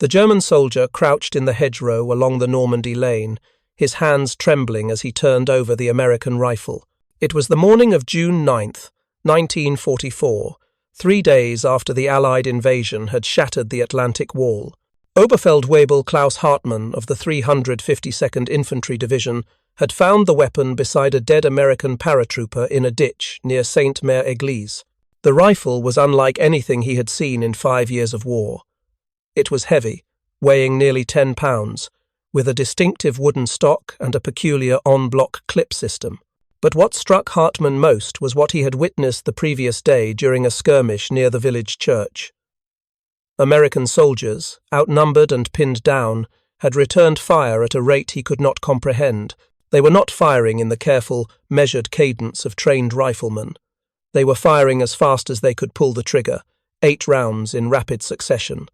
The German soldier crouched in the hedgerow along the Normandy lane, his hands trembling as he turned over the American rifle. It was the morning of June 9th, 1944, 3 days after the Allied invasion had shattered the Atlantic Wall. Oberfeldwebel Klaus Hartmann of the 352nd Infantry Division had found the weapon beside a dead American paratrooper in a ditch near Sainte-Mère-Église. The rifle was unlike anything he had seen in 5 years of war. It was heavy, weighing nearly 10 pounds, with a distinctive wooden stock and a peculiar en-bloc clip system. But what struck Hartmann most was what he had witnessed the previous day during a skirmish near the village church. American soldiers, outnumbered and pinned down, had returned fire at a rate he could not comprehend. They were not firing in the careful, measured cadence of trained riflemen. They were firing as fast as they could pull the trigger, 8 rounds in rapid succession,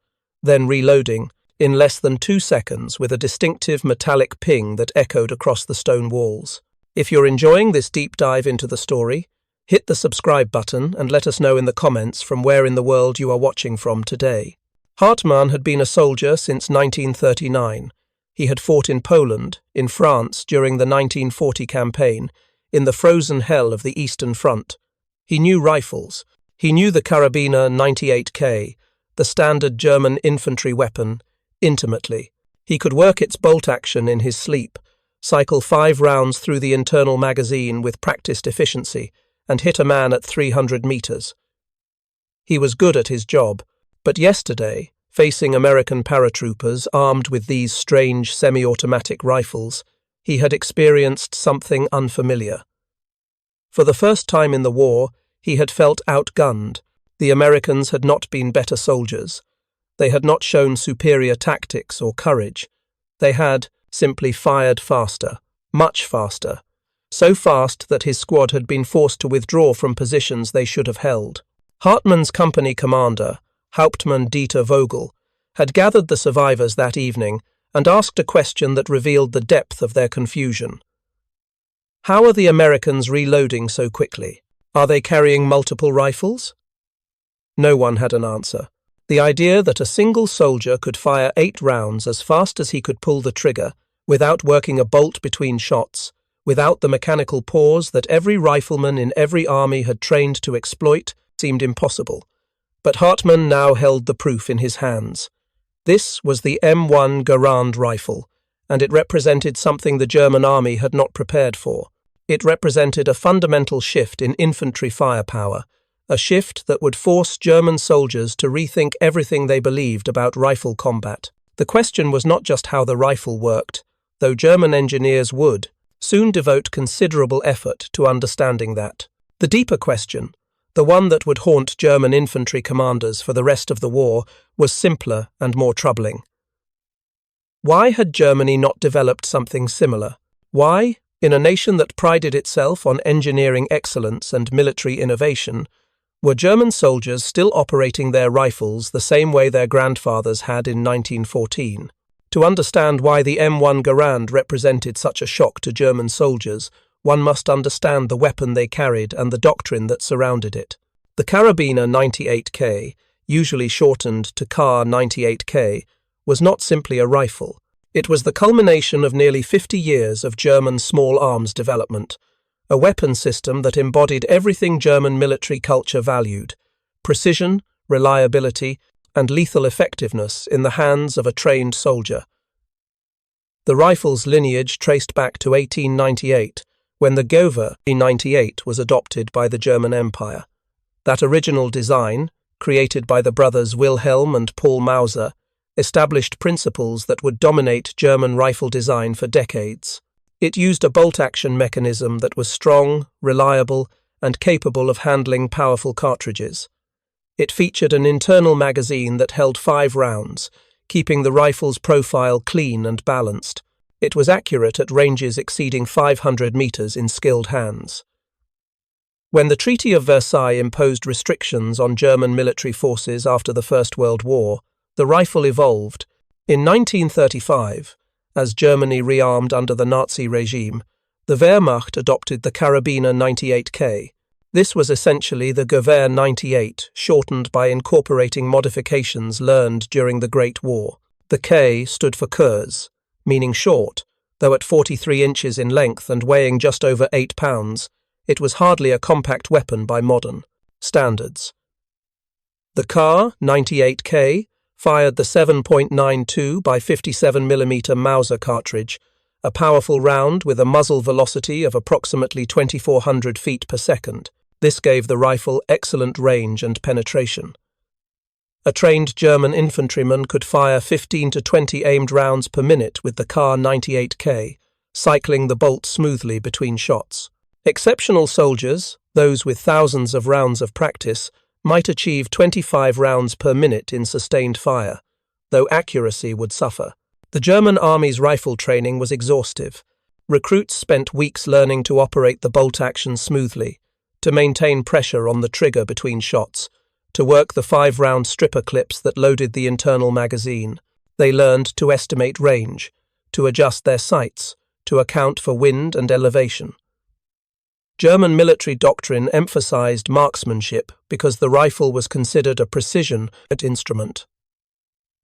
then reloading in less than 2 seconds with a distinctive metallic ping that echoed across the stone walls. If you're enjoying this deep dive into the story, hit the subscribe button and let us know in the comments from where in the world you are watching from today. Hartmann had been a soldier since 1939. He had fought in Poland, in France during the 1940 campaign, in the frozen hell of the Eastern Front. He knew rifles. He knew the Karabiner 98K, the standard German infantry weapon, intimately. He could work its bolt action in his sleep, cycle 5 rounds through the internal magazine with practiced efficiency, and hit a man at 300 meters. He was good at his job, but yesterday, facing American paratroopers armed with these strange semi-automatic rifles, he had experienced something unfamiliar. For the first time in the war, he had felt outgunned. The Americans had not been better soldiers. They had not shown superior tactics or courage. They had simply fired faster, much faster, so fast that his squad had been forced to withdraw from positions they should have held. Hartmann's company commander, Hauptmann Dieter Vogel, had gathered the survivors that evening and asked a question that revealed the depth of their confusion. How are the Americans reloading so quickly? Are they carrying multiple rifles? No one had an answer. The idea that a single soldier could fire 8 rounds as fast as he could pull the trigger, without working a bolt between shots, without the mechanical pause that every rifleman in every army had trained to exploit, seemed impossible. But Hartmann now held the proof in his hands. This was the M1 Garand rifle, and it represented something the German army had not prepared for. It represented a fundamental shift in infantry firepower, a shift that would force German soldiers to rethink everything they believed about rifle combat. The question was not just how the rifle worked, though German engineers would soon devote considerable effort to understanding that. The deeper question, the one that would haunt German infantry commanders for the rest of the war, was simpler and more troubling. Why had Germany not developed something similar? Why, in a nation that prided itself on engineering excellence and military innovation, were German soldiers still operating their rifles the same way their grandfathers had in 1914? To understand why the M1 Garand represented such a shock to German soldiers, one must understand the weapon they carried and the doctrine that surrounded it. The Karabiner 98K, usually shortened to Kar 98K, was not simply a rifle. It was the culmination of nearly 50 years of German small arms development, a weapon system that embodied everything German military culture valued: precision, reliability, and lethal effectiveness in the hands of a trained soldier. The rifle's lineage traced back to 1898, when the WWII was adopted by the German Empire. That original design, created by the brothers Wilhelm and Paul Mauser, established principles that would dominate German rifle design for decades. It used a bolt-action mechanism that was strong, reliable, and capable of handling powerful cartridges. It featured an internal magazine that held 5 rounds, keeping the rifle's profile clean and balanced. It was accurate at ranges exceeding 500 meters in skilled hands. When the Treaty of Versailles imposed restrictions on German military forces after the First World War, the rifle evolved. In 1935, as Germany rearmed under the Nazi regime, the Wehrmacht adopted the Karabiner 98K. This was essentially the Gewehr 98, shortened by incorporating modifications learned during the Great War. The K stood for Kurs, meaning short, though at 43 inches in length and weighing just over 8 pounds, it was hardly a compact weapon by modern standards. The Kar 98K fired the 7.92 by 57mm Mauser cartridge, a powerful round with a muzzle velocity of approximately 2,400 feet per second. This gave the rifle excellent range and penetration. A trained German infantryman could fire 15 to 20 aimed rounds per minute with the Kar 98K, cycling the bolt smoothly between shots. Exceptional soldiers, those with thousands of rounds of practice, might achieve 25 rounds per minute in sustained fire, though accuracy would suffer. The German Army's rifle training was exhaustive. Recruits spent weeks learning to operate the bolt action smoothly, to maintain pressure on the trigger between shots, to work the 5-round stripper clips that loaded the internal magazine. They learned to estimate range, to adjust their sights, to account for wind and elevation. German military doctrine emphasized marksmanship because the rifle was considered a precision instrument.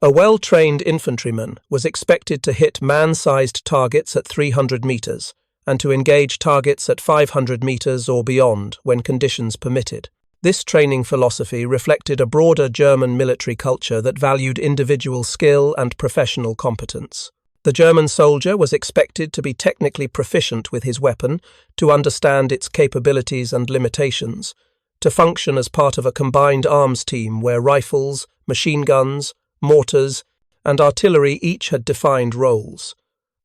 A well-trained infantryman was expected to hit man-sized targets at 300 meters and to engage targets at 500 meters or beyond when conditions permitted. This training philosophy reflected a broader German military culture that valued individual skill and professional competence. The German soldier was expected to be technically proficient with his weapon, to understand its capabilities and limitations, to function as part of a combined arms team where rifles, machine guns, mortars, and artillery each had defined roles.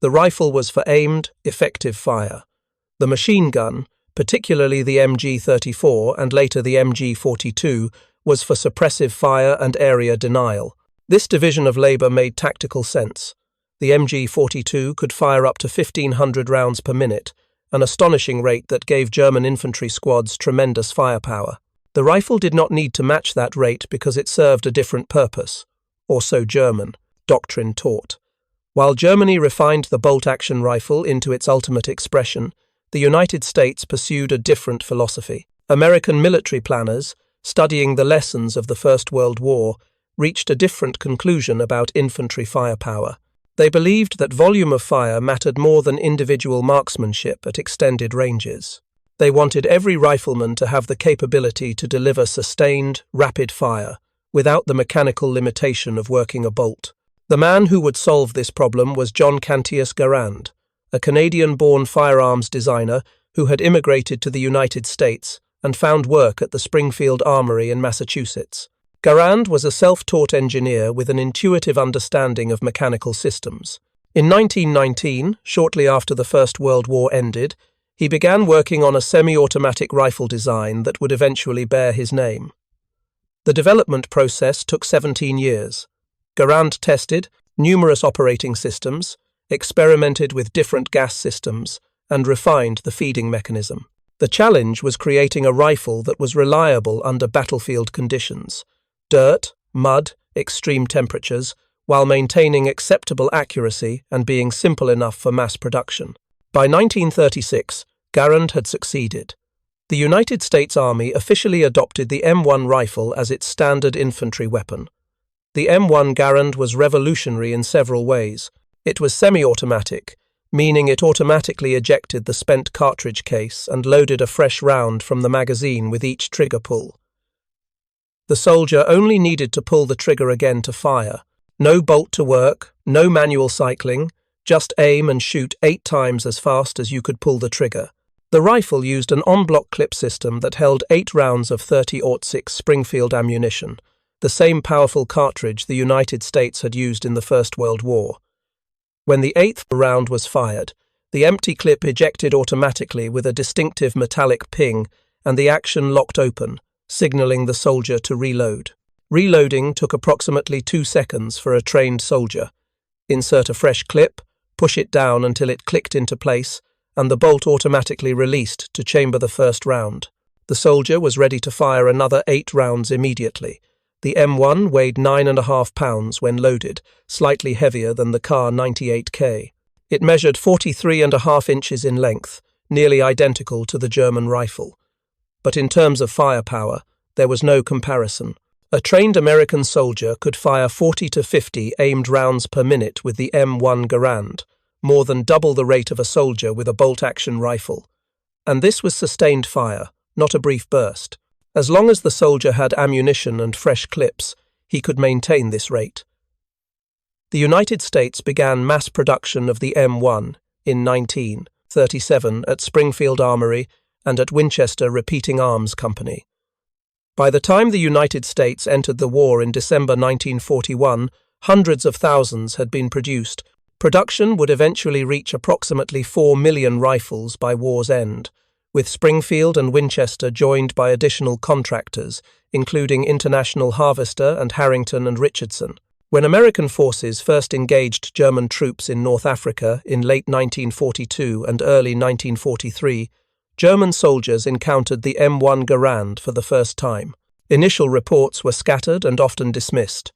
The rifle was for aimed, effective fire. The machine gun, particularly the MG-34 and later the MG-42, was for suppressive fire and area denial. This division of labor made tactical sense. The MG-42 could fire up to 1,500 rounds per minute, an astonishing rate that gave German infantry squads tremendous firepower. The rifle did not need to match that rate because it served a different purpose, or so German doctrine taught. While Germany refined the bolt-action rifle into its ultimate expression, the United States pursued a different philosophy. American military planners, studying the lessons of the First World War, reached a different conclusion about infantry firepower. They believed that volume of fire mattered more than individual marksmanship at extended ranges. They wanted every rifleman to have the capability to deliver sustained, rapid fire, without the mechanical limitation of working a bolt. The man who would solve this problem was John Garand, a Canadian-born firearms designer who had immigrated to the United States and found work at the Springfield Armory in Massachusetts. Garand was a self-taught engineer with an intuitive understanding of mechanical systems. In 1919, shortly after the First World War ended, he began working on a semi-automatic rifle design that would eventually bear his name. The development process took 17 years. Garand tested numerous operating systems, experimented with different gas systems, and refined the feeding mechanism. The challenge was creating a rifle that was reliable under battlefield conditions. Dirt, mud, extreme temperatures, while maintaining acceptable accuracy and being simple enough for mass production. By 1936, Garand had succeeded. The United States Army officially adopted the M1 rifle as its standard infantry weapon. The M1 Garand was revolutionary in several ways. It was semi-automatic, meaning it automatically ejected the spent cartridge case and loaded a fresh round from the magazine with each trigger pull. The soldier only needed to pull the trigger again to fire. No bolt to work, no manual cycling, just aim and shoot 8 times as fast as you could pull the trigger. The rifle used an en-bloc clip system that held 8 rounds of .30-06 Springfield ammunition, the same powerful cartridge the United States had used in the First World War. When the 8th round was fired, the empty clip ejected automatically with a distinctive metallic ping, and the action locked open, signaling the soldier to reload. Reloading took approximately 2 seconds for a trained soldier. Insert a fresh clip, push it down until it clicked into place, and the bolt automatically released to chamber the first round. The soldier was ready to fire another 8 rounds immediately. The M1 weighed 9.5 pounds when loaded, slightly heavier than the Kar 98K. It measured 43.5 inches in length, nearly identical to the German rifle. But in terms of firepower, there was no comparison. A trained American soldier could fire 40 to 50 aimed rounds per minute with the M1 Garand, more than double the rate of a soldier with a bolt-action rifle. And this was sustained fire, not a brief burst. As long as the soldier had ammunition and fresh clips, he could maintain this rate. The United States began mass production of the M1 in 1937 at Springfield Armory and at Winchester Repeating Arms Company. By the time the United States entered the war in December 1941, hundreds of thousands had been produced. Production would eventually reach approximately 4 million rifles by war's end, with Springfield and Winchester joined by additional contractors, including International Harvester and Harrington and Richardson. When American forces first engaged German troops in North Africa in late 1942 and early 1943, German soldiers encountered the M1 Garand for the first time. Initial reports were scattered and often dismissed.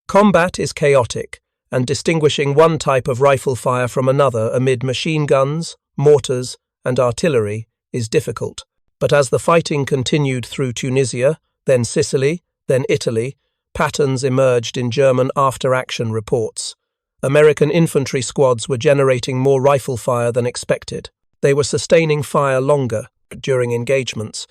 Combat is chaotic, and distinguishing one type of rifle fire from another amid machine guns, mortars, and artillery is difficult. But as the fighting continued through Tunisia, then Sicily, then Italy, patterns emerged in German after-action reports. American infantry squads were generating more rifle fire than expected. They were sustaining fire longer during engagements.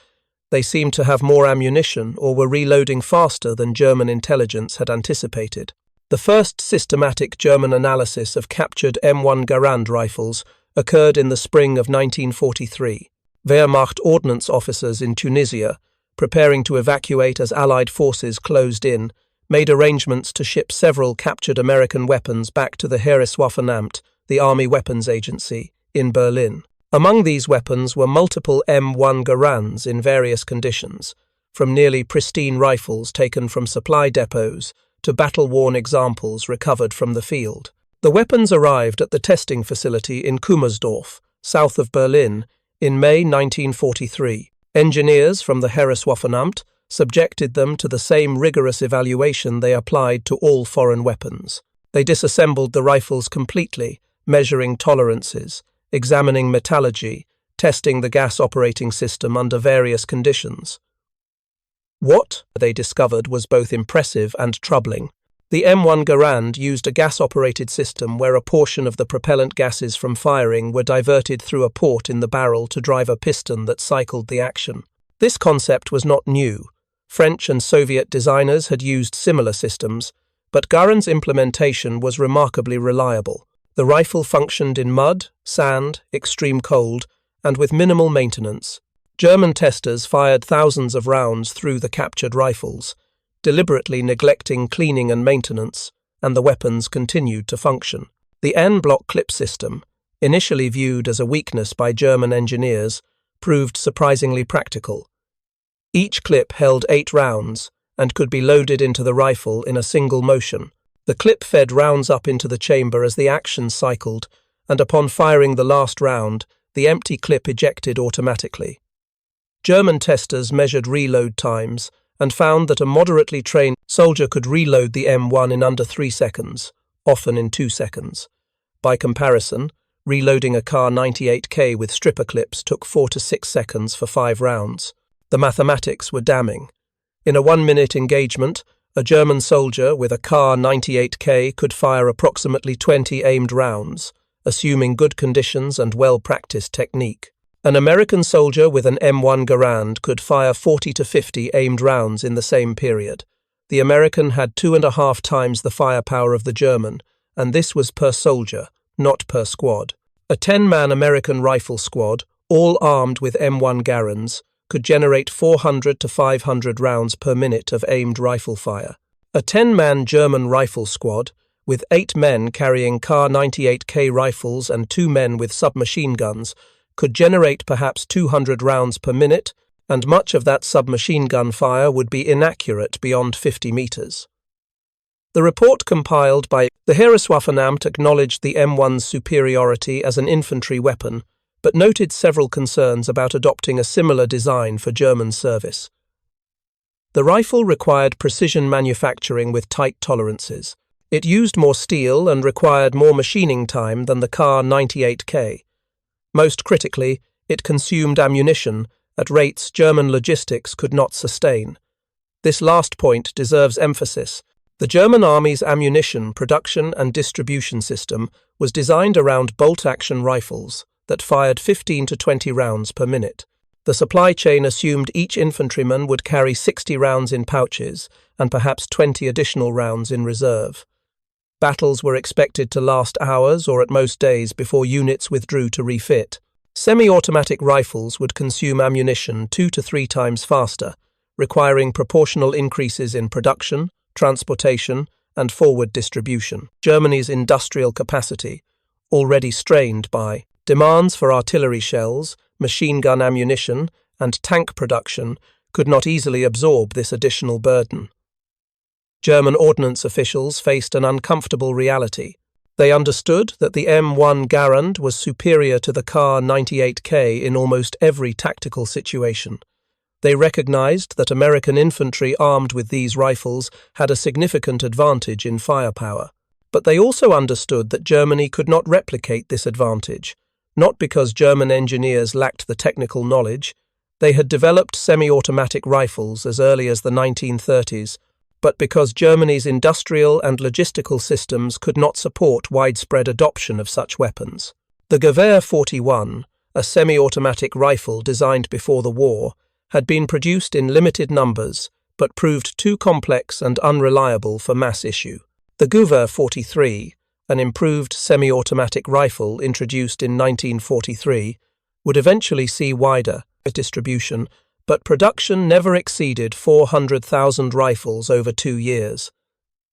They seemed to have more ammunition or were reloading faster than German intelligence had anticipated. The first systematic German analysis of captured M1 Garand rifles occurred in the spring of 1943. Wehrmacht ordnance officers in Tunisia, preparing to evacuate as Allied forces closed in, made arrangements to ship several captured American weapons back to the Heereswaffenamt, the Army Weapons Agency, in Berlin. Among these weapons were multiple M1 Garands in various conditions, from nearly pristine rifles taken from supply depots to battle-worn examples recovered from the field. The weapons arrived at the testing facility in Kummersdorf, south of Berlin, in May 1943. Engineers from the Heereswaffenamt subjected them to the same rigorous evaluation they applied to all foreign weapons. They disassembled the rifles completely, measuring tolerances, examining metallurgy, testing the gas operating system under various conditions. What they discovered was both impressive and troubling. The M1 Garand used a gas-operated system where a portion of the propellant gases from firing were diverted through a port in the barrel to drive a piston that cycled the action. This concept was not new. French and Soviet designers had used similar systems, but Garand's implementation was remarkably reliable. The rifle functioned in mud, sand, extreme cold, and with minimal maintenance. German testers fired thousands of rounds through the captured rifles, deliberately neglecting cleaning and maintenance, and the weapons continued to function. The N-block clip system, initially viewed as a weakness by German engineers, proved surprisingly practical. Each clip held 8 rounds and could be loaded into the rifle in a single motion. The clip fed rounds up into the chamber as the action cycled, and upon firing the last round, the empty clip ejected automatically. German testers measured reload times and found that a moderately trained soldier could reload the M1 in under 3 seconds, often in 2 seconds. By comparison, reloading a Kar 98K with stripper clips took 4 to 6 seconds for 5 rounds. The mathematics were damning. In a 1-minute engagement, a German soldier with a Kar 98K could fire approximately 20 aimed rounds, assuming good conditions and well-practiced technique. An American soldier with an M1 Garand could fire 40 to 50 aimed rounds in the same period. The American had 2.5 times the firepower of the German, and this was per soldier, not per squad. A 10-man American rifle squad, all armed with M1 Garands, could generate 400 to 500 rounds per minute of aimed rifle fire. A 10-man German rifle squad, with 8 men carrying Kar 98K rifles and 2 men with submachine guns, could generate perhaps 200 rounds per minute, and much of that submachine gun fire would be inaccurate beyond 50 meters. The report compiled by the Heereswaffenamt acknowledged the M1's superiority as an infantry weapon, but noted several concerns about adopting a similar design for German service. The rifle required precision manufacturing with tight tolerances. It used more steel and required more machining time than the Kar 98K. Most critically, it consumed ammunition at rates German logistics could not sustain. This last point deserves emphasis. The German Army's ammunition production and distribution system was designed around bolt-action rifles that fired 15 to 20 rounds per minute. The supply chain assumed each infantryman would carry 60 rounds in pouches and perhaps 20 additional rounds in reserve. Battles were expected to last hours or at most days before units withdrew to refit. Semi-automatic rifles would consume ammunition 2 to 3 times faster, requiring proportional increases in production, transportation, and forward distribution. Germany's industrial capacity, already strained by demands for artillery shells, machine gun ammunition, and tank production, could not easily absorb this additional burden. German ordnance officials faced an uncomfortable reality. They understood that the M1 Garand was superior to the Kar-98K in almost every tactical situation. They recognized that American infantry armed with these rifles had a significant advantage in firepower. But they also understood that Germany could not replicate this advantage, not because German engineers lacked the technical knowledge. They had developed semi-automatic rifles as early as the 1930s, but because Germany's industrial and logistical systems could not support widespread adoption of such weapons. The Gewehr 41, a semi-automatic rifle designed before the war, had been produced in limited numbers, but proved too complex and unreliable for mass issue. The Gewehr 43, an improved semi-automatic rifle introduced in 1943, would eventually see wider distribution, but production never exceeded 400,000 rifles over 2 years.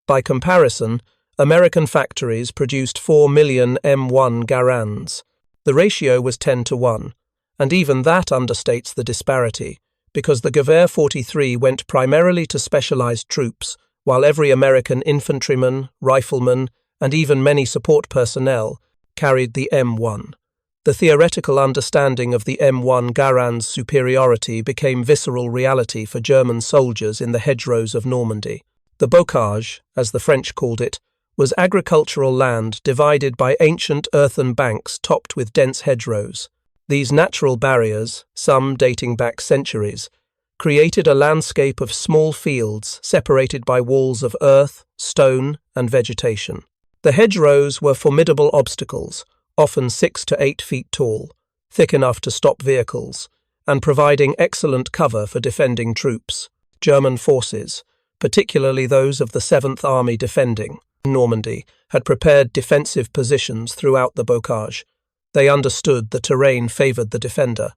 By comparison, American factories produced 4 million M1 Garands. The ratio was 10 to 1, and even that understates the disparity, because the Gewehr 43 went primarily to specialized troops, while every American infantryman, rifleman, and even many support personnel carried the M1. The theoretical understanding of the M1 Garand's superiority became visceral reality for German soldiers in the hedgerows of Normandy. The bocage, as the French called it, was agricultural land divided by ancient earthen banks topped with dense hedgerows. These natural barriers, some dating back centuries, created a landscape of small fields separated by walls of earth, stone, and vegetation. The hedgerows were formidable obstacles, often 6 to 8 feet tall, thick enough to stop vehicles, and providing excellent cover for defending troops. German forces, particularly those of the 7th Army defending Normandy, had prepared defensive positions throughout the bocage. They understood the terrain favored the defender.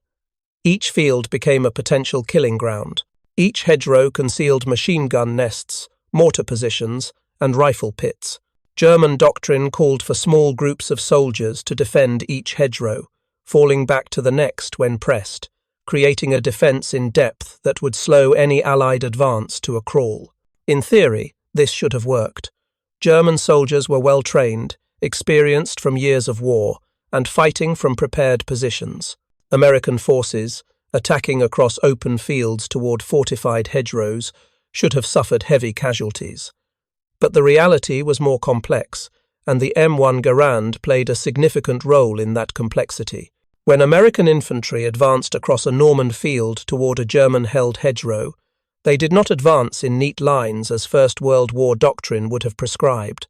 Each field became a potential killing ground. Each hedgerow concealed machine gun nests, mortar positions, and rifle pits. German doctrine called for small groups of soldiers to defend each hedgerow, falling back to the next when pressed, creating a defense in depth that would slow any Allied advance to a crawl. In theory, this should have worked. German soldiers were well trained, experienced from years of war, and fighting from prepared positions. American forces, attacking across open fields toward fortified hedgerows, should have suffered heavy casualties. But the reality was more complex, and the M1 Garand played a significant role in that complexity. When American infantry advanced across a Norman field toward a German-held hedgerow, they did not advance in neat lines as First World War doctrine would have prescribed.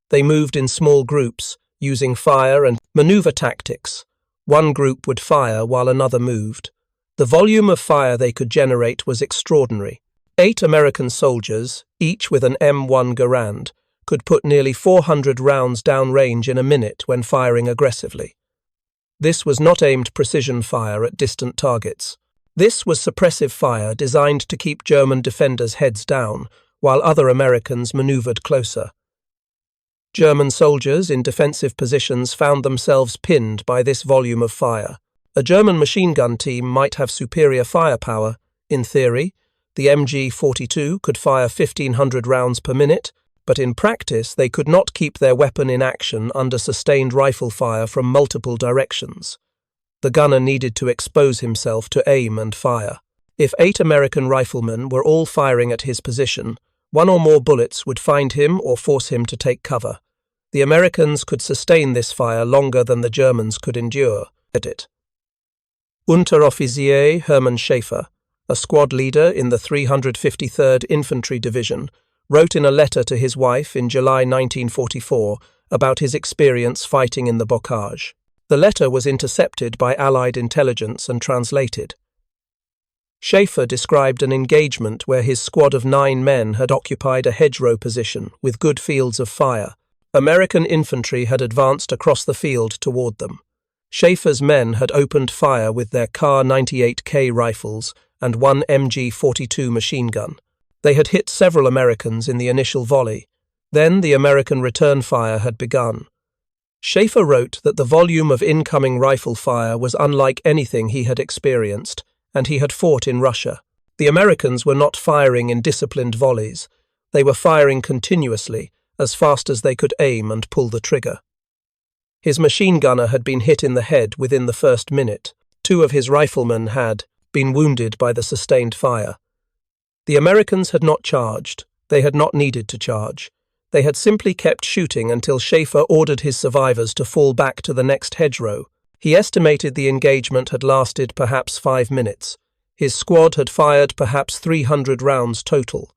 They moved in small groups, using fire and maneuver tactics. One group would fire while another moved. The volume of fire they could generate was extraordinary. 8 American soldiers, each with an M1 Garand, could put nearly 400 rounds downrange in a minute when firing aggressively. This was not aimed precision fire at distant targets. This was suppressive fire designed to keep German defenders' heads down, while other Americans maneuvered closer. German soldiers in defensive positions found themselves pinned by this volume of fire. A German machine gun team might have superior firepower. In theory, the MG-42 could fire 1,500 rounds per minute, but in practice they could not keep their weapon in action under sustained rifle fire from multiple directions. The gunner needed to expose himself to aim and fire. If 8 American riflemen were all firing at his position, 1 or more bullets would find him or force him to take cover. The Americans could sustain this fire longer than the Germans could endure. Edit. Unteroffizier Hermann Schäfer, a squad leader in the 353rd Infantry Division, wrote in a letter to his wife in July 1944 about his experience fighting in the bocage. The letter was intercepted by Allied intelligence and translated. Schaefer described an engagement where his squad of 9 men had occupied a hedgerow position with good fields of fire. American infantry had advanced across the field toward them. Schaefer's men had opened fire with their Kar-98K rifles and one MG-42 machine gun. They had hit several Americans in the initial volley. Then the American return fire had begun. Schaefer wrote that the volume of incoming rifle fire was unlike anything he had experienced, and he had fought in Russia. The Americans were not firing in disciplined volleys. They were firing continuously, as fast as they could aim and pull the trigger. His machine gunner had been hit in the head within the first minute. 2 of his riflemen had been wounded by the sustained fire. The Americans had not charged. They had not needed to charge. They had simply kept shooting until Schaefer ordered his survivors to fall back to the next hedgerow. He estimated the engagement had lasted perhaps 5 minutes. His squad had fired perhaps 300 rounds total.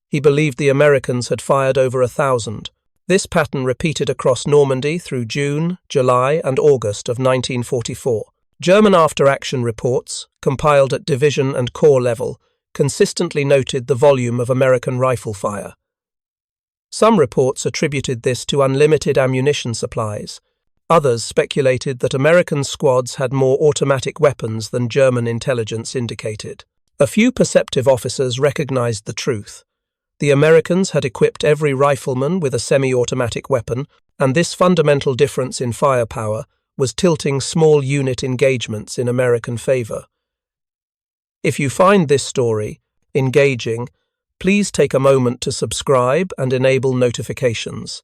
He believed the Americans had fired over 1,000. This pattern repeated across Normandy through June, July, and August of 1944. German after-action reports, compiled at division and corps level, consistently noted the volume of American rifle fire. Some reports attributed this to unlimited ammunition supplies. Others speculated that American squads had more automatic weapons than German intelligence indicated. A few perceptive officers recognized the truth. The Americans had equipped every rifleman with a semi-automatic weapon, and this fundamental difference in firepower was tilting small unit engagements in American favor. If you find this story engaging, please take a moment to subscribe and enable notifications.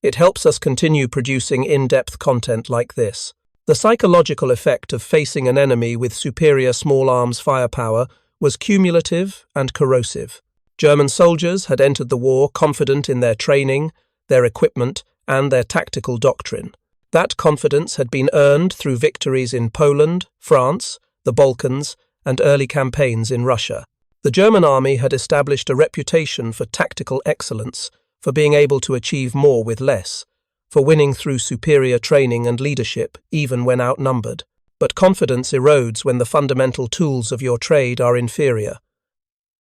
It helps us continue producing in-depth content like this. The psychological effect of facing an enemy with superior small arms firepower was cumulative and corrosive. German soldiers had entered the war confident in their training, their equipment, and their tactical doctrine. That confidence had been earned through victories in Poland, France, the Balkans, and early campaigns in Russia. The German army had established a reputation for tactical excellence, for being able to achieve more with less, for winning through superior training and leadership, even when outnumbered. But confidence erodes when the fundamental tools of your trade are inferior.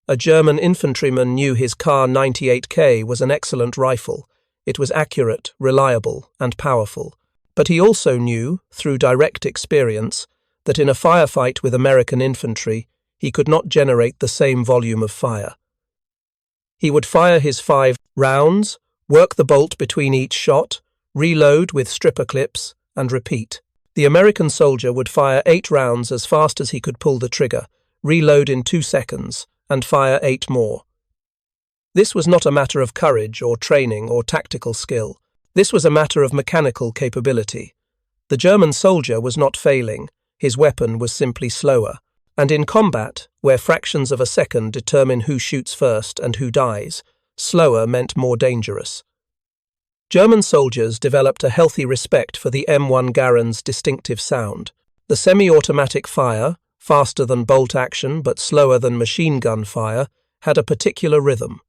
A German infantryman knew his Kar-98K was an excellent rifle. It was accurate, reliable, and powerful. But he also knew, through direct experience, that in a firefight with American infantry, he could not generate the same volume of fire. He would fire his 5 rounds, work the bolt between each shot, reload with stripper clips, and repeat. The American soldier would fire 8 rounds as fast as he could pull the trigger, reload in 2 seconds, and fire 8 more. This was not a matter of courage or training or tactical skill. This was a matter of mechanical capability. The German soldier was not failing, his weapon was simply slower. And in combat, where fractions of a second determine who shoots first and who dies, slower meant more dangerous. German soldiers developed a healthy respect for the M1 Garand's distinctive sound. The semi-automatic fire, faster than bolt action but slower than machine gun fire, had a particular rhythm.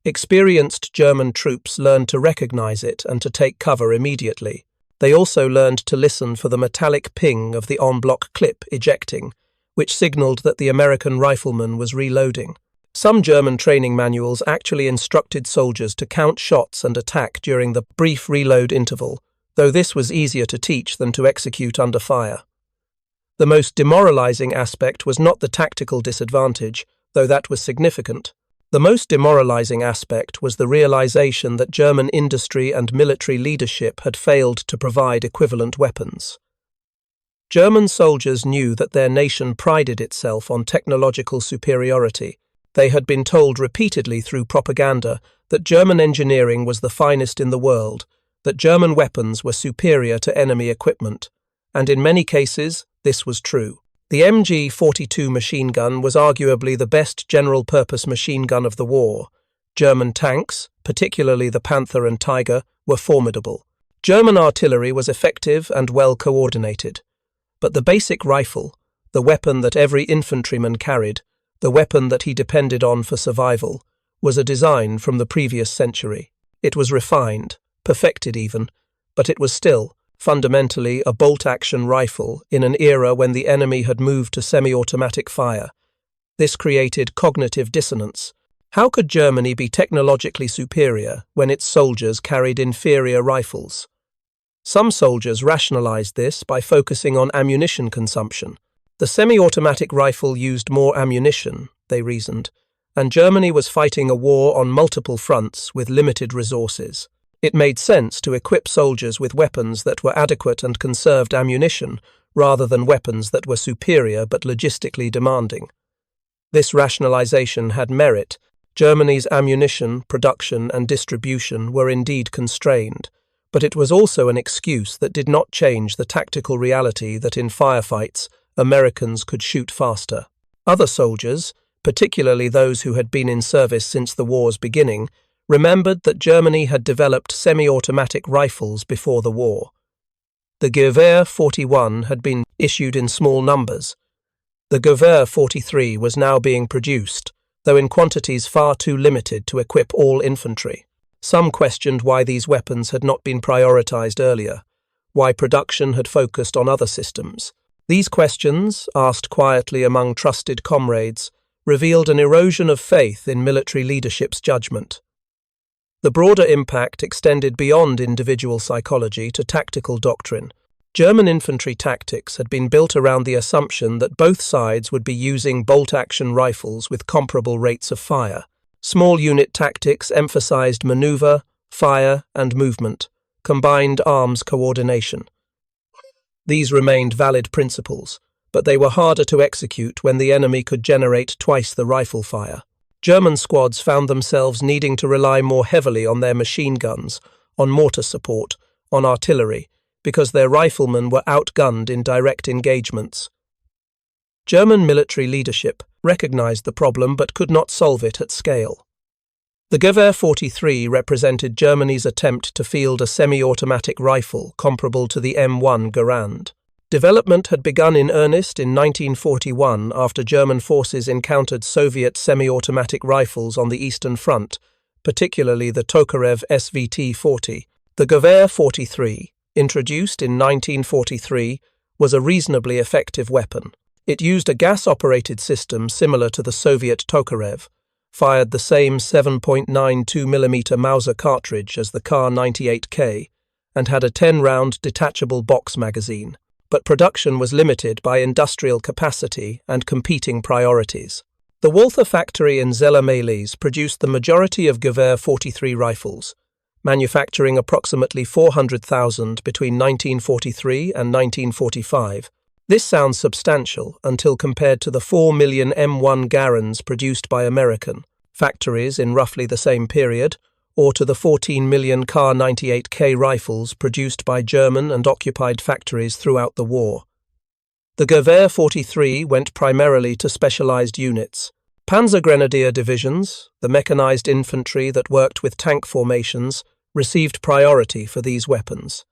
Experienced German troops learned to recognize it and to take cover immediately. They also learned to listen for the metallic ping of the en-bloc clip ejecting, which signaled that the American rifleman was reloading. Some German training manuals actually instructed soldiers to count shots and attack during the brief reload interval, though this was easier to teach than to execute under fire. The most demoralizing aspect was not the tactical disadvantage, though that was significant. The most demoralizing aspect was the realization that German industry and military leadership had failed to provide equivalent weapons. German soldiers knew that their nation prided itself on technological superiority. They had been told repeatedly through propaganda that German engineering was the finest in the world, that German weapons were superior to enemy equipment, and in many cases, this was true. The MG-42 machine gun was arguably the best general-purpose machine gun of the war. German tanks, particularly the Panther and Tiger, were formidable. German artillery was effective and well coordinated. But the basic rifle, the weapon that every infantryman carried, the weapon that he depended on for survival, was a design from the previous century. It was refined, perfected even, but it was still, fundamentally, a bolt-action rifle in an era when the enemy had moved to semi-automatic fire. This created cognitive dissonance. How could Germany be technologically superior when its soldiers carried inferior rifles? Some soldiers rationalized this by focusing on ammunition consumption. The semi-automatic rifle used more ammunition, they reasoned, and Germany was fighting a war on multiple fronts with limited resources. It made sense to equip soldiers with weapons that were adequate and conserved ammunition, rather than weapons that were superior but logistically demanding. This rationalization had merit. Germany's ammunition, production, and distribution were indeed constrained, but it was also an excuse that did not change the tactical reality that in firefights, Americans could shoot faster. Other soldiers, particularly those who had been in service since the war's beginning, remembered that Germany had developed semi-automatic rifles before the war. The Gewehr 41 had been issued in small numbers. The Gewehr 43 was now being produced, though in quantities far too limited to equip all infantry. Some questioned why these weapons had not been prioritized earlier, why production had focused on other systems. These questions, asked quietly among trusted comrades, revealed an erosion of faith in military leadership's judgment. The broader impact extended beyond individual psychology to tactical doctrine. German infantry tactics had been built around the assumption that both sides would be using bolt-action rifles with comparable rates of fire. Small unit tactics emphasized maneuver, fire, and movement, combined arms coordination. These remained valid principles, but they were harder to execute when the enemy could generate twice the rifle fire. German squads found themselves needing to rely more heavily on their machine guns, on mortar support, on artillery, because their riflemen were outgunned in direct engagements. German military leadership recognized the problem but could not solve it at scale. The Gewehr 43 represented Germany's attempt to field a semi-automatic rifle comparable to the M1 Garand. Development had begun in earnest in 1941 after German forces encountered Soviet semi-automatic rifles on the Eastern Front, particularly the Tokarev SVT-40. The Gewehr 43, introduced in 1943, was a reasonably effective weapon. It used a gas-operated system similar to the Soviet Tokarev, fired the same 7.92mm Mauser cartridge as the Kar-98K, and had a 10-round detachable box magazine. But production was limited by industrial capacity and competing priorities. The Walther factory in Zella-Mehlis produced the majority of Gewehr 43 rifles, manufacturing approximately 400,000 between 1943 and 1945. This sounds substantial until compared to the 4 million M1 Garands produced by American factories in roughly the same period, or to the 14 million Kar-98K rifles produced by German and occupied factories throughout the war. The Gewehr 43 went primarily to specialized units. Panzer Grenadier divisions, the mechanized infantry that worked with tank formations, received priority for these weapons.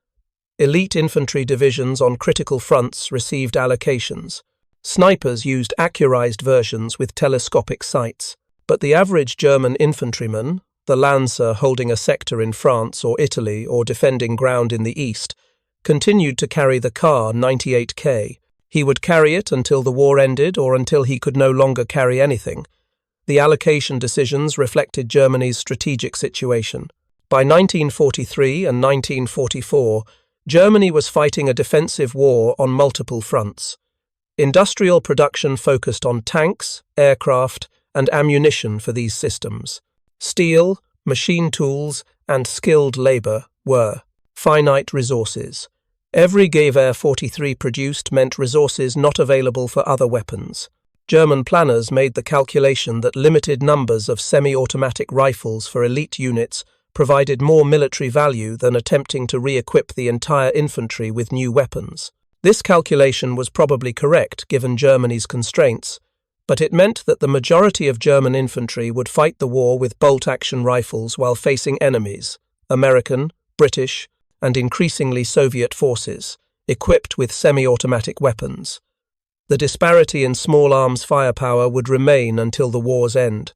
Elite infantry divisions on critical fronts received allocations. Snipers used accurized versions with telescopic sights, but the average German infantryman, the Lancer holding a sector in France or Italy or defending ground in the east, continued to carry the Kar-98K. He would carry it until the war ended or until he could no longer carry anything. The allocation decisions reflected Germany's strategic situation. By 1943 and 1944, Germany was fighting a defensive war on multiple fronts. Industrial production focused on tanks, aircraft, and ammunition for these systems. Steel, machine tools, and skilled labor were finite resources. Every Gewehr 43 produced meant resources not available for other weapons. German planners made the calculation that limited numbers of semi-automatic rifles for elite units provided more military value than attempting to re-equip the entire infantry with new weapons. This calculation was probably correct given Germany's constraints, but it meant that the majority of German infantry would fight the war with bolt-action rifles while facing enemies, American, British, and increasingly Soviet forces, equipped with semi-automatic weapons. The disparity in small arms firepower would remain until the war's end.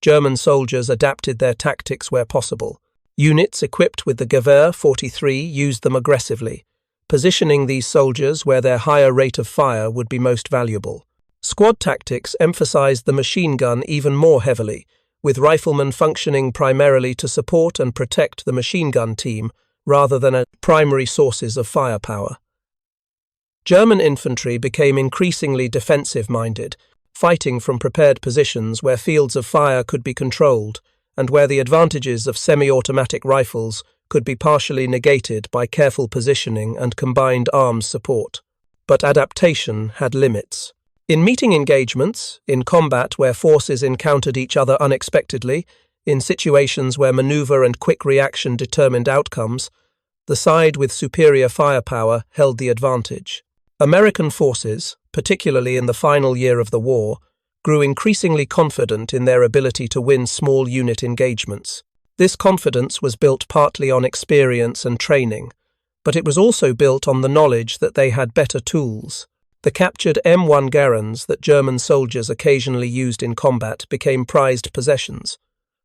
German soldiers adapted their tactics where possible. Units equipped with the Gewehr 43 used them aggressively, positioning these soldiers where their higher rate of fire would be most valuable. Squad tactics emphasized the machine gun even more heavily, with riflemen functioning primarily to support and protect the machine gun team rather than as primary sources of firepower. German infantry became increasingly defensive-minded, fighting from prepared positions where fields of fire could be controlled and where the advantages of semi-automatic rifles could be partially negated by careful positioning and combined arms support. But adaptation had limits. In meeting engagements, in combat where forces encountered each other unexpectedly, in situations where maneuver and quick reaction determined outcomes, the side with superior firepower held the advantage. American forces, particularly in the final year of the war, grew increasingly confident in their ability to win small unit engagements. This confidence was built partly on experience and training, but it was also built on the knowledge that they had better tools. The captured M1 Garands that German soldiers occasionally used in combat became prized possessions.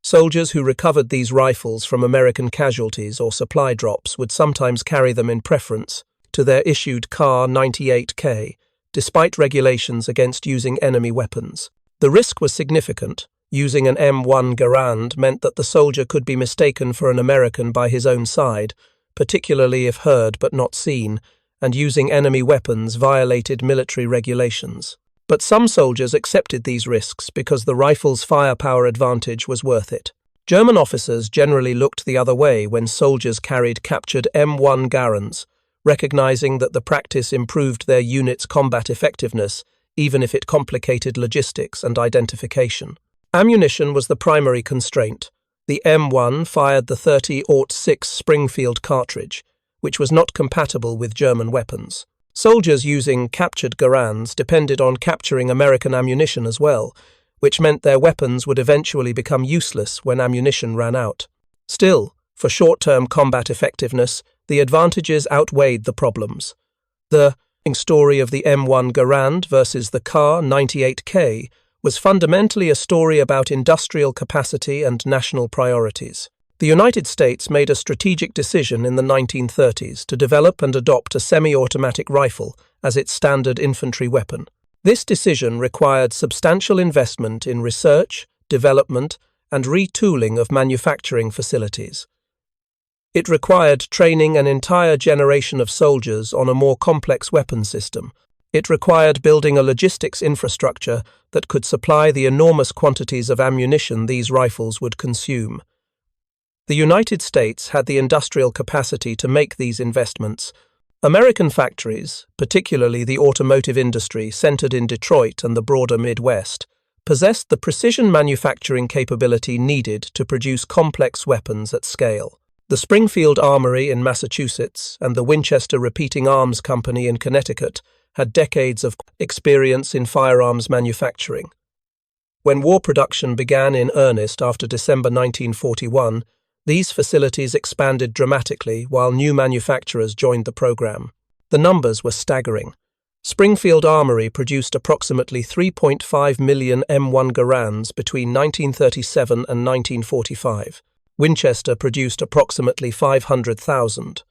Soldiers who recovered these rifles from American casualties or supply drops would sometimes carry them in preference to their issued Kar-98K, despite regulations against using enemy weapons. The risk was significant. Using an M1 Garand meant that the soldier could be mistaken for an American by his own side, particularly if heard but not seen, and using enemy weapons violated military regulations. But some soldiers accepted these risks because the rifle's firepower advantage was worth it. German officers generally looked the other way when soldiers carried captured M1 Garands, recognizing that the practice improved their unit's combat effectiveness, even if it complicated logistics and identification. Ammunition was the primary constraint. The M1 fired the 30-06 Springfield cartridge, which was not compatible with German weapons. Soldiers using captured Garands depended on capturing American ammunition as well, which meant their weapons would eventually become useless when ammunition ran out. Still, for short-term combat effectiveness, the advantages outweighed the problems. The story of the M1 Garand versus the Kar-98K was fundamentally a story about industrial capacity and national priorities. The United States made a strategic decision in the 1930s to develop and adopt a semi-automatic rifle as its standard infantry weapon. This decision required substantial investment in research, development, and retooling of manufacturing facilities. It required training an entire generation of soldiers on a more complex weapon system. It required building a logistics infrastructure that could supply the enormous quantities of ammunition these rifles would consume. The United States had the industrial capacity to make these investments. American factories, particularly the automotive industry centered in Detroit and the broader Midwest, possessed the precision manufacturing capability needed to produce complex weapons at scale. The Springfield Armory in Massachusetts and the Winchester Repeating Arms Company in Connecticut had decades of experience in firearms manufacturing. When war production began in earnest after December 1941, these facilities expanded dramatically while new manufacturers joined the program. The numbers were staggering. Springfield Armory produced approximately 3.5 million M1 Garands between 1937 and 1945. Winchester produced approximately 500,000.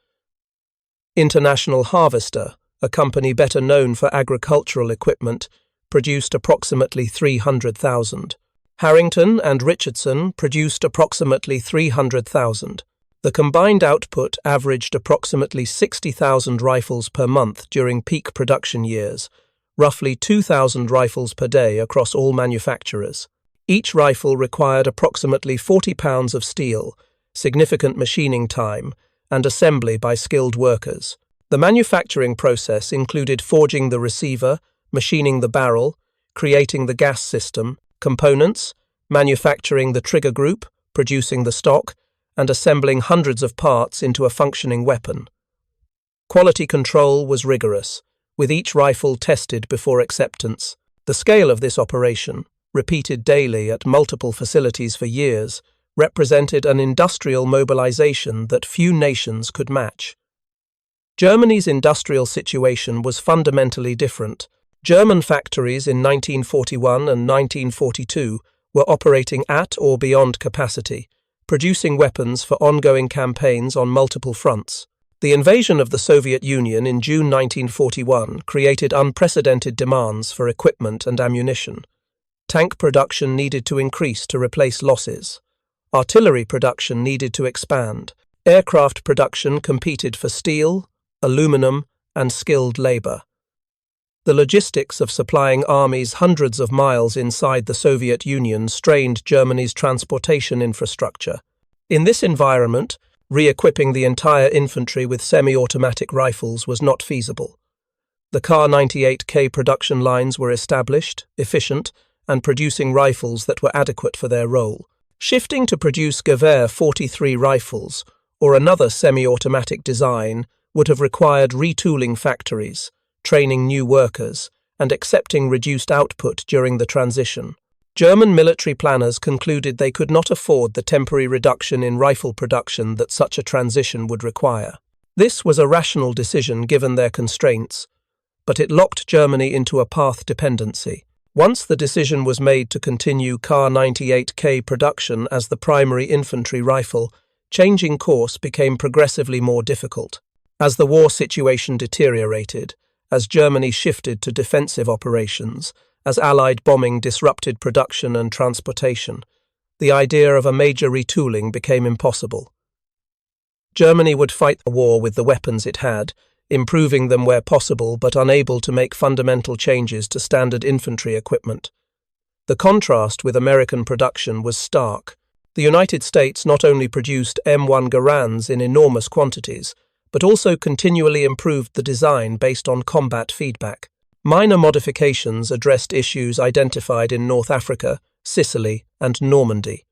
International Harvester, a company better known for agricultural equipment, produced approximately 300,000. Harrington and Richardson produced approximately 300,000. The combined output averaged approximately 60,000 rifles per month during peak production years, roughly 2,000 rifles per day across all manufacturers. Each rifle required approximately 40 pounds of steel, significant machining time, and assembly by skilled workers. The manufacturing process included forging the receiver, machining the barrel, creating the gas system, components, manufacturing the trigger group, producing the stock, and assembling hundreds of parts into a functioning weapon. Quality control was rigorous, with each rifle tested before acceptance. The scale of this operation, repeated daily at multiple facilities for years, represented an industrial mobilization that few nations could match. Germany's industrial situation was fundamentally different. German factories in 1941 and 1942 were operating at or beyond capacity, producing weapons for ongoing campaigns on multiple fronts. The invasion of the Soviet Union in June 1941 created unprecedented demands for equipment and ammunition. Tank production needed to increase to replace losses. Artillery production needed to expand. Aircraft production competed for steel, aluminum, and skilled labor. The logistics of supplying armies hundreds of miles inside the Soviet Union strained Germany's transportation infrastructure. In this environment, re-equipping the entire infantry with semi-automatic rifles was not feasible. The Kar-98K production lines were established, efficient, and producing rifles that were adequate for their role. Shifting to produce Gewehr 43 rifles, or another semi-automatic design, would have required retooling factories, training new workers, and accepting reduced output during the transition. German military planners concluded they could not afford the temporary reduction in rifle production that such a transition would require. This was a rational decision given their constraints, but it locked Germany into a path dependency. Once the decision was made to continue Kar-98K production as the primary infantry rifle, changing course became progressively more difficult. As the war situation deteriorated, as Germany shifted to defensive operations, as Allied bombing disrupted production and transportation, the idea of a major retooling became impossible. Germany would fight the war with the weapons it had, improving them where possible but unable to make fundamental changes to standard infantry equipment. The contrast with American production was stark. The United States not only produced M1 Garands in enormous quantities, but also continually improved the design based on combat feedback. Minor modifications addressed issues identified in North Africa, Sicily, and Normandy.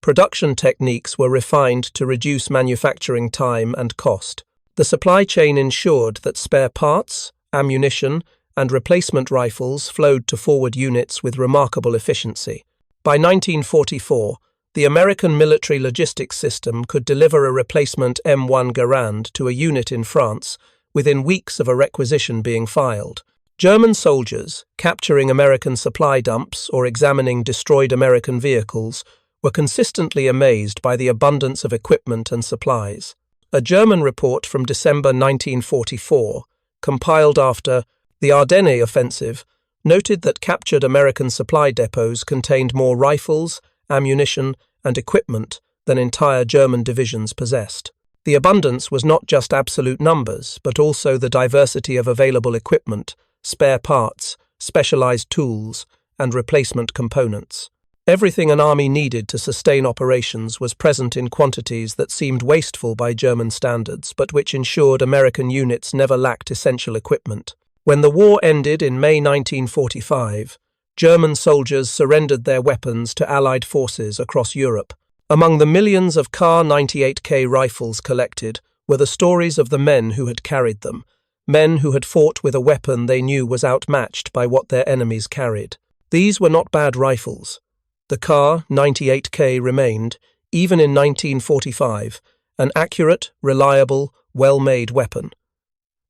Production techniques were refined to reduce manufacturing time and cost. The supply chain ensured that spare parts, ammunition, and replacement rifles flowed to forward units with remarkable efficiency. By 1944, the American military logistics system could deliver a replacement M1 Garand to a unit in France within weeks of a requisition being filed. German soldiers, capturing American supply dumps or examining destroyed American vehicles, were consistently amazed by the abundance of equipment and supplies. A German report from December 1944, compiled after the Ardennes offensive, noted that captured American supply depots contained more rifles, ammunition, and equipment than entire German divisions possessed. The abundance was not just absolute numbers, but also the diversity of available equipment, spare parts, specialized tools, and replacement components. Everything an army needed to sustain operations was present in quantities that seemed wasteful by German standards, but which ensured American units never lacked essential equipment. When the war ended in May 1945, German soldiers surrendered their weapons to Allied forces across Europe. Among the millions of Kar-98K rifles collected were the stories of the men who had carried them, men who had fought with a weapon they knew was outmatched by what their enemies carried. These were not bad rifles. The Kar-98K remained, even in 1945, an accurate, reliable, well-made weapon.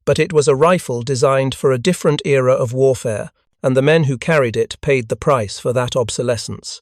But it was a rifle designed for a different era of warfare, and the men who carried it paid the price for that obsolescence.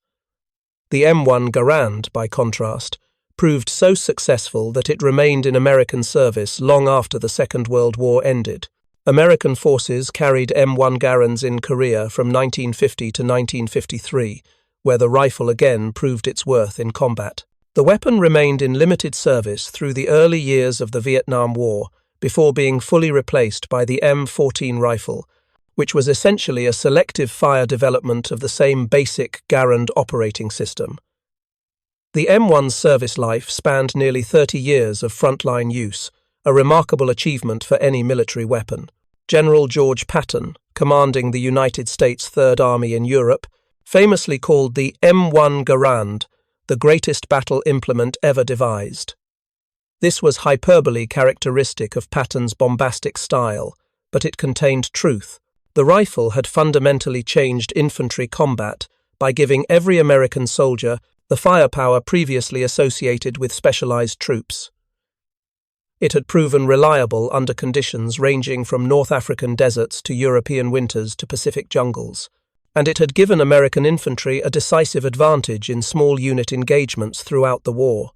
The M1 Garand, by contrast, proved so successful that it remained in American service long after the Second World War ended. American forces carried M1 Garands in Korea from 1950 to 1953, where the rifle again proved its worth in combat. The weapon remained in limited service through the early years of the Vietnam War, before being fully replaced by the M14 rifle, which was essentially a selective fire development of the same basic Garand operating system. The M1's service life spanned nearly 30 years of frontline use, a remarkable achievement for any military weapon. General George Patton, commanding the United States Third Army in Europe, famously called the M1 Garand the greatest battle implement ever devised. This was hyperbole characteristic of Patton's bombastic style, but it contained truth. The rifle had fundamentally changed infantry combat by giving every American soldier the firepower previously associated with specialized troops. It had proven reliable under conditions ranging from North African deserts to European winters to Pacific jungles, and it had given American infantry a decisive advantage in small unit engagements throughout the war.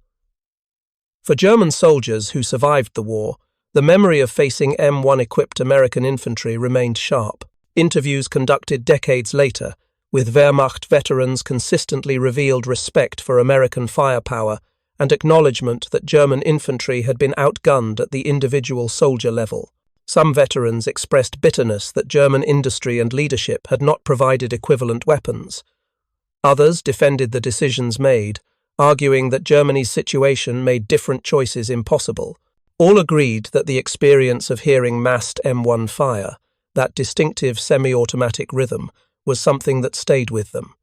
For German soldiers who survived the war, the memory of facing M1-equipped American infantry remained sharp. Interviews conducted decades later, with Wehrmacht veterans consistently revealed respect for American firepower and acknowledgement that German infantry had been outgunned at the individual soldier level. Some veterans expressed bitterness that German industry and leadership had not provided equivalent weapons. Others defended the decisions made, arguing that Germany's situation made different choices impossible. All agreed that the experience of hearing massed M1 fire, that distinctive semi-automatic rhythm, was something that stayed with them.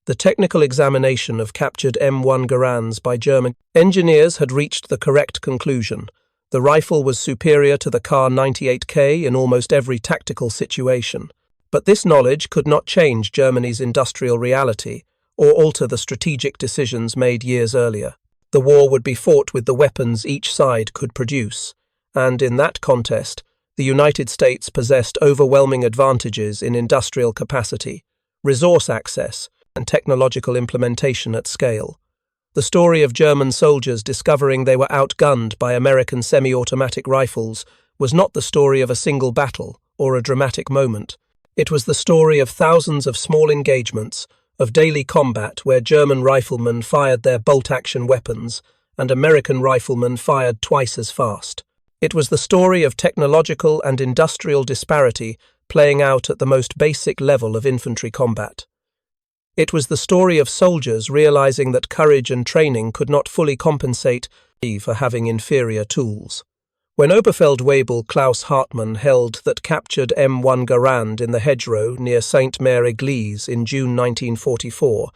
The technical examination of captured M1 Garands by German engineers had reached the correct conclusion. The rifle was superior to the Kar-98K in almost every tactical situation. But this knowledge could not change Germany's industrial reality or alter the strategic decisions made years earlier. The war would be fought with the weapons each side could produce, and in that contest, the United States possessed overwhelming advantages in industrial capacity, resource access, and technological implementation at scale. The story of German soldiers discovering they were outgunned by American semi-automatic rifles was not the story of a single battle or a dramatic moment. It was the story of thousands of small engagements, of daily combat where German riflemen fired their bolt-action weapons and American riflemen fired twice as fast. It was the story of technological and industrial disparity playing out at the most basic level of infantry combat. It was the story of soldiers realizing that courage and training could not fully compensate for having inferior tools. When Oberfeldwebel Klaus Hartmann held that captured M1 Garand in the Hedgerow near Sainte-Mère-Église in June 1944,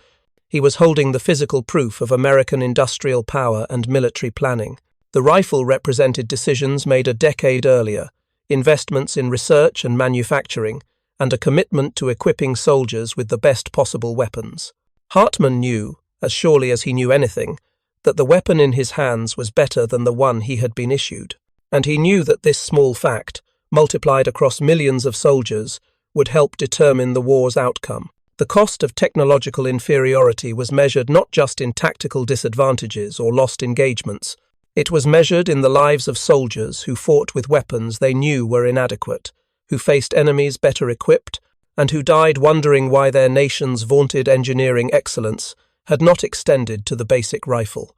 he was holding the physical proof of American industrial power and military planning. The rifle represented decisions made a decade earlier, investments in research and manufacturing, and a commitment to equipping soldiers with the best possible weapons. Hartmann knew, as surely as he knew anything, that the weapon in his hands was better than the one he had been issued. And he knew that this small fact, multiplied across millions of soldiers, would help determine the war's outcome. The cost of technological inferiority was measured not just in tactical disadvantages or lost engagements. It was measured in the lives of soldiers who fought with weapons they knew were inadequate, who faced enemies better equipped, and who died wondering why their nation's vaunted engineering excellence had not extended to the basic rifle.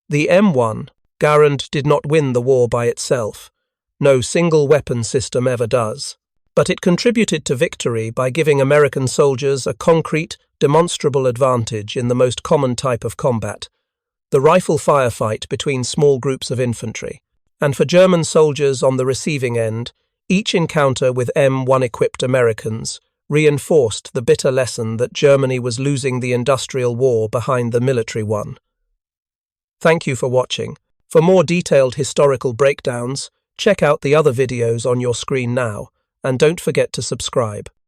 The M1 Garand did not win the war by itself. No single weapon system ever does. But it contributed to victory by giving American soldiers a concrete, demonstrable advantage in the most common type of combat, the rifle firefight between small groups of infantry. And for German soldiers on the receiving end, each encounter with M1-equipped Americans reinforced the bitter lesson that Germany was losing the industrial war behind the military one. Thank you for watching. For more detailed historical breakdowns, check out the other videos on your screen now, and don't forget to subscribe.